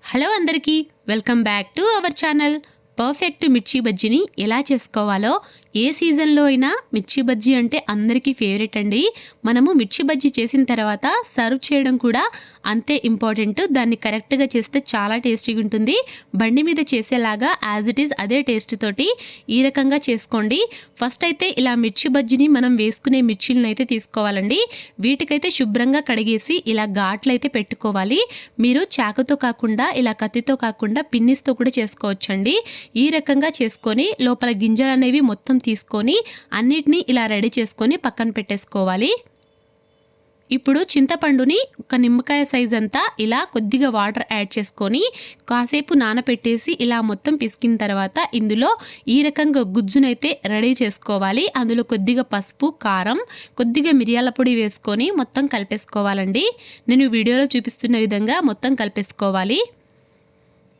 Hello అందరికీ welcome back to our channel. Perfect మిర్చి బజ్జీని ఎలా చేసుకోవాలో, ఏ సీజన్లో అయినా మిర్చి బజ్జీ అంటే అందరికీ ఫేవరెట్ అండి. మనము మిర్చి బజ్జీ చేసిన తర్వాత సర్వ్ చేయడం కూడా అంతే ఇంపార్టెంట్. దాన్ని కరెక్ట్గా చేస్తే చాలా టేస్టీగా ఉంటుంది. బండి మీద చేసేలాగా యాజ్ ఇట్ ఈజ్ అదే టేస్ట్ తోటి ఈ రకంగా చేసుకోండి. ఫస్ట్ అయితే ఇలా మిర్చి బజ్జీని మనం వేసుకునే మిర్చిలను అయితే తీసుకోవాలండి. వీటికైతే శుభ్రంగా కడిగేసి ఇలా ఘాట్లు అయితే పెట్టుకోవాలి. మీరు చాకుతో కాకుండా ఇలా కత్తితో కాకుండా పిన్నిస్తో కూడా చేసుకోవచ్చండి. ఈ రకంగా చేసుకొని లోపల గింజలు అనేవి మొత్తం తీసుకొని అన్నిటినీ ఇలా రెడీ చేసుకొని పక్కన పెట్టేసుకోవాలి. ఇప్పుడు చింతపండుని ఒక నిమ్మకాయ సైజ్ అంతా ఇలా కొద్దిగా వాటర్ యాడ్ చేసుకొని కాసేపు నానపెట్టేసి ఇలా మొత్తం పిసికిన తర్వాత ఇందులో ఈ రకంగా గుజ్జునైతే రెడీ చేసుకోవాలి. అందులో కొద్దిగా పసుపు, కారం, కొద్దిగా మిరియాల పొడి వేసుకొని మొత్తం కలిపేసుకోవాలండి. నేను వీడియోలో చూపిస్తున్న విధంగా మొత్తం కలిపేసుకోవాలి.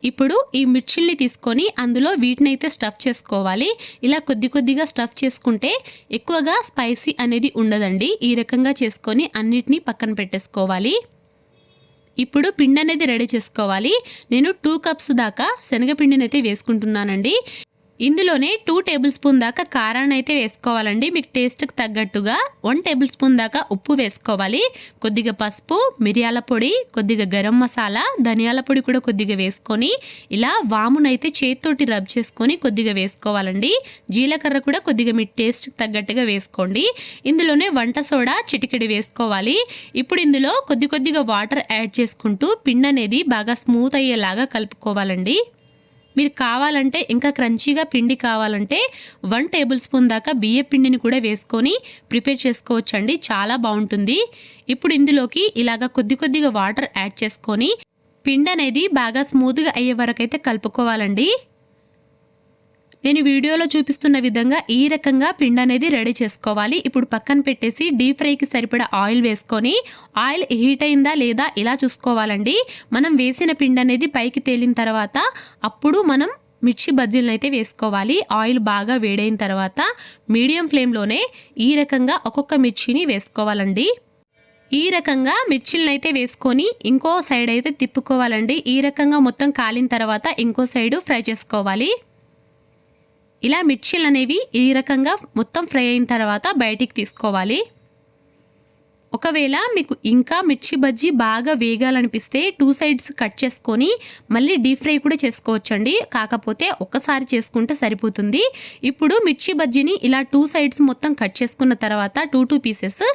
ఇప్పుడు ఈ మిర్చిల్ని తీసుకొని అందులో వీటినైతే స్టఫ్ చేసుకోవాలి. ఇలా కొద్దిగా స్టఫ్ చేసుకుంటే ఎక్కువగా స్పైసీ అనేది ఉండదండి. ఈ రకంగా చేసుకొని అన్నిటినీ పక్కన పెట్టేసుకోవాలి. ఇప్పుడు పిండి అనేది రెడీ చేసుకోవాలి. నేను 2 కప్స్ దాకా శనగపిండిని అయితే వేసుకుంటున్నానండి. ఇందులోనే 2 టేబుల్ స్పూన్ దాకా కారాన్ని అయితే వేసుకోవాలండి. మీకు టేస్ట్కి తగ్గట్టుగా 1 టేబుల్ స్పూన్ దాకా ఉప్పు వేసుకోవాలి. కొద్దిగా పసుపు, మిరియాల పొడి, కొద్దిగా గరం మసాలా, ధనియాల పొడి కూడా కొద్దిగా వేసుకొని ఇలా వామునైతే చేతితోటి రబ్ చేసుకొని కొద్దిగా వేసుకోవాలండి. జీలకర్ర కూడా కొద్దిగా మీ టేస్ట్కి తగ్గట్టుగా వేసుకోండి. ఇందులోనే వంట సోడా చిటికెడు వేసుకోవాలి. ఇప్పుడు ఇందులో కొద్దిగా వాటర్ యాడ్ చేసుకుంటూ పిండి అనేది బాగా స్మూత్ అయ్యేలాగా కలుపుకోవాలండి. మీరు కావాలంటే ఇంకా క్రంచీగా పిండి కావాలంటే 1 టేబుల్ స్పూన్ దాకా బియ్య పిండిని కూడా వేసుకొని ప్రిపేర్ చేసుకోవచ్చండి. చాలా బాగుంటుంది. ఇప్పుడు ఇందులోకి ఇలాగ కొద్దిగా వాటర్ యాడ్ చేసుకొని పిండి అనేది బాగా స్మూత్గా అయ్యే వరకు అయితే కలుపుకోవాలండి. నేను వీడియోలో చూపిస్తున్న విధంగా ఈ రకంగా పిండి అనేది రెడీ చేసుకోవాలి. ఇప్పుడు పక్కన పెట్టేసి డీప్ ఫ్రైకి సరిపడా ఆయిల్ వేసుకొని ఆయిల్ హీట్ అయిందా లేదా ఇలా చూసుకోవాలండి. మనం వేసిన పిండి అనేది పైకి తేలిన తర్వాత అప్పుడు మనం మిర్చి బజ్జీలను అయితే వేసుకోవాలి. ఆయిల్ బాగా వేడైన తర్వాత మీడియం ఫ్లేమ్లోనే ఈ రకంగా ఒక్కొక్క మిర్చిని వేసుకోవాలండి. ఈ రకంగా మిర్చిలను అయితే వేసుకొని ఇంకో సైడ్ అయితే తిప్పుకోవాలండి. ఈ రకంగా మొత్తం కాలిన తర్వాత ఇంకో సైడు ఫ్రై చేసుకోవాలి. ఇలా మిర్చిలు అనేవి ఈ రకంగా మొత్తం ఫ్రై అయిన తర్వాత బయటికి తీసుకోవాలి. ఒకవేళ మీకు ఇంకా మిర్చి బజ్జీ బాగా వేగాలనిపిస్తే 2 సైడ్స్ కట్ చేసుకొని మళ్ళీ డీప్ ఫ్రై కూడా చేసుకోవచ్చండి. కాకపోతే ఒకసారి చేసుకుంటే సరిపోతుంది. ఇప్పుడు మిర్చి బజ్జీని ఇలా 2 సైడ్స్ మొత్తం కట్ చేసుకున్న తర్వాత 2 పీసెస్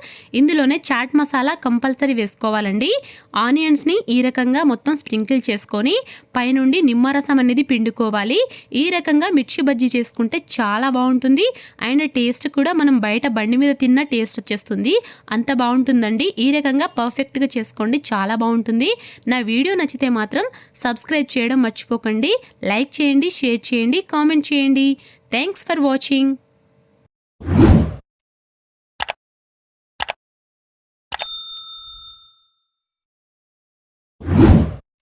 ఇందులోనే చాట్ మసాలా కంపల్సరీ వేసుకోవాలండి. ఆనియన్స్ని ఈ రకంగా మొత్తం స్ప్రింకిల్ చేసుకొని పైనుండి నిమ్మరసం అనేది పిండుకోవాలి. ఈ రకంగా మిర్చి బజ్జీ చేసుకుంటే చాలా బాగుంటుంది. అండ్ టేస్ట్ కూడా మనం బయట బండి మీద తిన్న టేస్ట్ వచ్చేస్తుంది. అంత బాగుంటుందండి. ఈ రకంగా పర్ఫెక్ట్గా చేసుకోండి. చాలా బాగుంటుంది. నా వీడియో నచ్చితే మాత్రం సబ్స్క్రైబ్ చేయడం మర్చిపోకండి. లైక్ చేయండి, షేర్ చేయండి, కామెంట్ చేయండి. Thanks for watching.